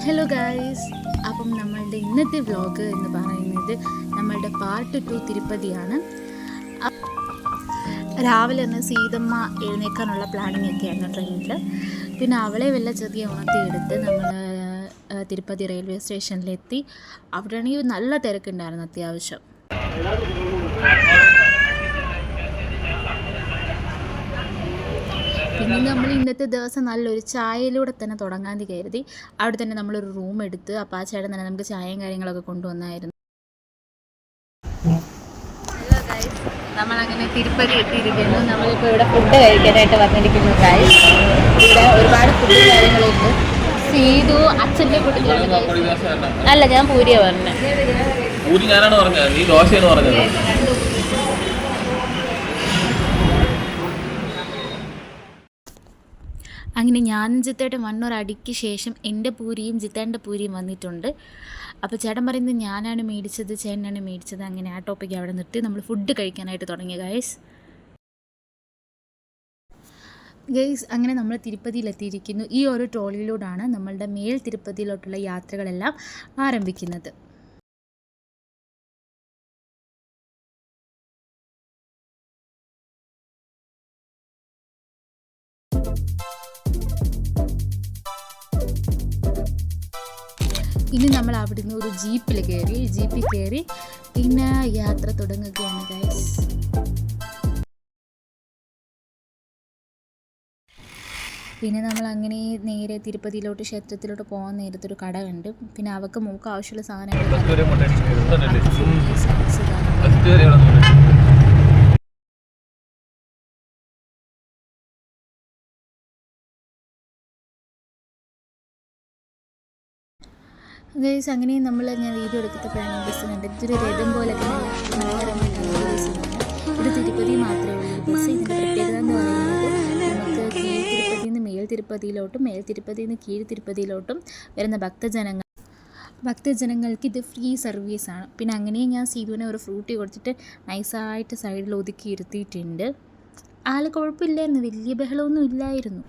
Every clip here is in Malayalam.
ഹലോ ഗായ്സ്, അപ്പം നമ്മളുടെ ഇന്നത്തെ വ്ലോഗ് എന്ന് പറയുന്നത് നമ്മളുടെ പാർട്ട് 2 തിരുപ്പതിയാണ്. രാവിലെ തന്നെ സീതമ്മ എഴുന്നേക്കാനുള്ള പ്ലാനിങ് ഒക്കെ ആയിരുന്നു ട്രെയിനിൽ. പിന്നെ അവളെ വല്ല ചെറിയ ഉണർത്തിയെടുത്ത് നമ്മൾ തിരുപ്പതി റെയിൽവേ സ്റ്റേഷനിലെത്തി. അവിടെയാണെങ്കിൽ നല്ല തിരക്കുണ്ടായിരുന്നു അത്യാവശ്യം. പിന്നെ നമ്മൾ ഇന്നത്തെ ദിവസം നല്ലൊരു ചായയിലൂടെ തന്നെ തുടങ്ങാൻ കരുതി. അവിടെ തന്നെ നമ്മളൊരു റൂം എടുത്ത് അപ്പോൾ ആ ചേട്ടൻ തന്നെ നമുക്ക് ചായയും കാര്യങ്ങളൊക്കെ കൊണ്ടുവന്നായിരുന്നു. ഹലോ ഗൈസ്, നമ്മളങ്ങനെ തിരുപ്പതി എത്തിയിരിക്കുന്നു. നമ്മളിപ്പോൾ ഇവിടെ ഫുഡ് കഴിക്കാനായിട്ട് വന്നിരിക്കുന്നു ഗൈസ്. ഇവിടെ ഒരുപാട് ഫുഡ് കാര്യങ്ങളുണ്ട്. സീതു അച്ഛൻ്റെ കുട്ടികളുണ്ട്. അല്ല, ഞാൻ പൂരിയാണ് പറഞ്ഞത്. അങ്ങനെ ഞാനും ജിത്തേട്ടൻ വന്നൊരടിക്ക് ശേഷം എൻ്റെ പൂരിയും ജിത്തേൻ്റെ പൂരിയും വന്നിട്ടുണ്ട്. അപ്പോൾ ചേട്ടൻ പറയുന്നത് ഞാനാണ് മേടിച്ചത്, ചേട്ടനാണ് മേടിച്ചത്. അങ്ങനെ ആ ടോപ്പിക്ക് അവിടെ നിർത്തി നമ്മൾ ഫുഡ് കഴിക്കാനായിട്ട് തുടങ്ങി ഗൈസ്. അങ്ങനെ നമ്മൾ തിരുപ്പതിയിലെത്തിയിരിക്കുന്നു. ഈ ഒരു ട്രോളിയിലൂടെയാണ് നമ്മളുടെ മേൽ തിരുപ്പതിയിലോട്ടുള്ള യാത്രകളെല്ലാം ആരംഭിക്കുന്നത്. ഇനി നമ്മൾ അവിടുന്ന് ഒരു ജീപ്പിൽ കയറി പിന്നെ യാത്ര തുടങ്ങുകയാണ് ഗൈസ്. പിന്നെ നമ്മൾ അങ്ങനെ നേരെ തിരുപ്പതിയിലോട്ട് ക്ഷേത്രത്തിലോട്ട് പോകാൻ നേരത്തൊരു കട കണ്ട്. പിന്നെ അവർക്ക് മൂക്ക് ആവശ്യമുള്ള സാധനങ്ങൾ ഗൈസ്. അങ്ങനെ ഞാൻ വീഡിയോ എടുക്കത്തപ്പോഴാണ് ബസ് കണ്ടത്. ഇതൊരു രഥം പോലൊക്കെ മനോഹരമായിട്ടാണ് ഇത് തിരുപ്പതി മാത്രമേ ഉള്ളൂ ബസ്. ഇതിൻ്റെ പ്രത്യേകത എന്ന് പറയുന്നത് നമുക്ക് കീഴ് തിരുപ്പതിയിൽ നിന്ന് മേൽ തിരുപ്പതിയിലോട്ടും മേൽ തിരുപ്പതിയിൽ നിന്ന് കീഴ് തിരുപ്പതിയിലോട്ടും വരുന്ന ഭക്തജനങ്ങൾക്ക് ഇത് ഫ്രീ സർവീസാണ്. പിന്നെ അങ്ങനെയും ഞാൻ സീതുവിനെ ഒരു ഫ്രൂട്ടി കൊടുത്തിട്ട് നൈസായിട്ട് സൈഡിൽ ഒതുക്കി ഇരുത്തിയിട്ടുണ്ട്. ആൾ കുഴപ്പമില്ലായിരുന്നു, വലിയ ബഹളമൊന്നും ഇല്ലായിരുന്നു.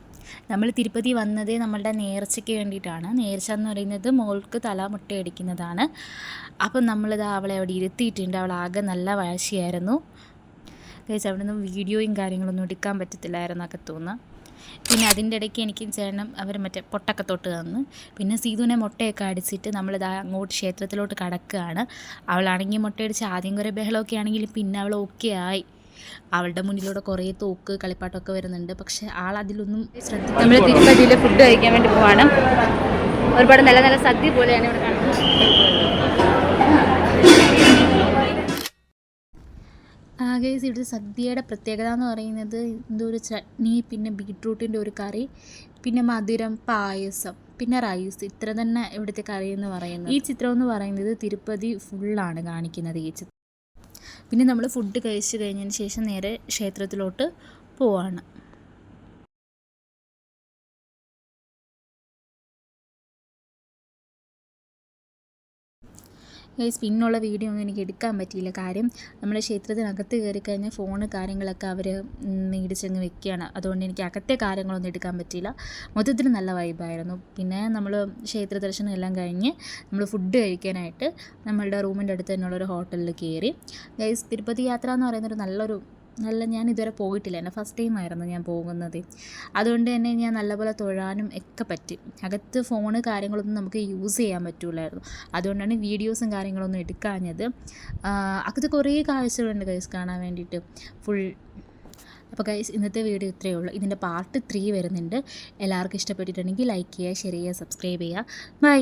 നമ്മൾ തിരുപ്പതി വന്നത് നമ്മളുടെ നേർച്ചയ്ക്ക് വേണ്ടിയിട്ടാണ്. നേർച്ച എന്ന് പറയുന്നത് മോൾക്ക് തല മുട്ടയടിക്കുന്നതാണ്. അപ്പം നമ്മളിത് അവളെ അവിടെ ഇരുത്തിയിട്ടുണ്ട്. അവളാകെ നല്ല വാശിയായിരുന്നു കഴിച്ച്. അവിടെ നിന്ന് വീഡിയോയും കാര്യങ്ങളൊന്നും എടുക്കാൻ പറ്റത്തില്ലായിരുന്നു അകത്തുനിന്ന്. പിന്നെ അതിൻ്റെ ഇടയ്ക്ക് എനിക്കും ചേട്ടനും അവർ മറ്റേ പൊട്ടൊക്കെ തൊട്ട് തന്നു. പിന്നെ സീതുവിനെ മുട്ടയൊക്കെ അടിച്ചിട്ട് നമ്മളിത് അങ്ങോട്ട് ക്ഷേത്രത്തിലോട്ട് കടക്കുകയാണ്. അവളാണെങ്കിൽ മുട്ടയടിച്ച് ആദ്യം കുറേ ബഹളമൊക്കെ ആണെങ്കിലും പിന്നെ അവൾ ഓക്കെ ആയി. അവളുടെ മുന്നിലൂടെ കുറേ തോക്ക് കളിപ്പാട്ടമൊക്കെ വരുന്നുണ്ട്. പക്ഷെ അതിലൊന്നും ശ്രദ്ധിക്കും. നമ്മൾ തിരുപ്പതിയിൽ ഫുഡ് കഴിക്കാൻ വേണ്ടി പോവാണ്. ഒരുപാട് നല്ല നല്ല സദ്യ പോലെയാണ് ഇവിടെ കാണുന്നത്. ഗൈസ്, ഇവിടുത്തെ സദ്യയുടെ പ്രത്യേകത എന്ന് പറയുന്നത് എന്തോ ഒരു ചട്നി, പിന്നെ ബീട്രൂട്ടിൻ്റെ ഒരു കറി, പിന്നെ മധുരം, പായസം, പിന്നെ റൈസ്. ഇത്ര തന്നെ ഇവിടുത്തെ കറി എന്ന് പറയുന്നത്. ഈ ചിത്രം എന്ന് പറയുന്നത് തിരുപ്പതി ഫുള്ളാണ് കാണിക്കുന്നത് ഈ ചിത്രം. പിന്നെ നമ്മൾ ഫുഡ് കഴിച്ച് കഴിഞ്ഞതിന് ശേഷം നേരെ ക്ഷേത്രത്തിലോട്ട് പോവാണ്. പിന്നുള്ള വീഡിയോ ഒന്നും എനിക്ക് എടുക്കാൻ പറ്റിയില്ല. കാര്യം നമ്മുടെ ക്ഷേത്രത്തിനകത്ത് കയറി കഴിഞ്ഞാൽ ഫോണ് കാര്യങ്ങളൊക്കെ അവർ മേടിച്ചങ്ങ് വെക്കുകയാണ്. അതുകൊണ്ട് എനിക്ക് അകത്തെ കാര്യങ്ങളൊന്നും എടുക്കാൻ പറ്റിയില്ല. മൊത്തത്തിൽ നല്ല വൈബായിരുന്നു. പിന്നെ നമ്മൾ ക്ഷേത്ര ദർശനം എല്ലാം കഴിഞ്ഞ് നമ്മൾ ഫുഡ് കഴിക്കാനായിട്ട് നമ്മളുടെ റൂമിൻ്റെ അടുത്ത് തന്നെയുള്ളൊരു ഹോട്ടലിൽ കയറി. തിരുപ്പതി യാത്ര എന്ന് പറയുന്നൊരു ഞാൻ ഇതുവരെ പോയിട്ടില്ല. എൻ്റെ ഫസ്റ്റ് ടൈമായിരുന്നു ഞാൻ പോകുന്നത്. അതുകൊണ്ട് തന്നെ ഞാൻ നല്ലപോലെ തൊഴാനും ഒക്കെ പറ്റി. അകത്ത് ഫോണ് കാര്യങ്ങളൊന്നും നമുക്ക് യൂസ് ചെയ്യാൻ പറ്റില്ലായിരുന്നു. അതുകൊണ്ടാണ് വീഡിയോസും കാര്യങ്ങളൊന്നും എടുക്കാഞ്ഞത്. അകത്ത് കുറേ കാഴ്ചകളുണ്ട് ഗൈസ് കാണാൻ വേണ്ടിയിട്ട് ഫുൾ. അപ്പോൾ ഗൈസ്, ഇന്നത്തെ വീഡിയോ ഇത്രയേ ഉള്ളൂ. ഇതിൻ്റെ പാർട്ട് 3 വരുന്നുണ്ട്. എല്ലാവർക്കും ഇഷ്ടപ്പെട്ടിട്ടുണ്ടെങ്കിൽ ലൈക്ക് ചെയ്യുക, ഷെയർ ചെയ്യുക, സബ്സ്ക്രൈബ് ചെയ്യുക. ബൈ.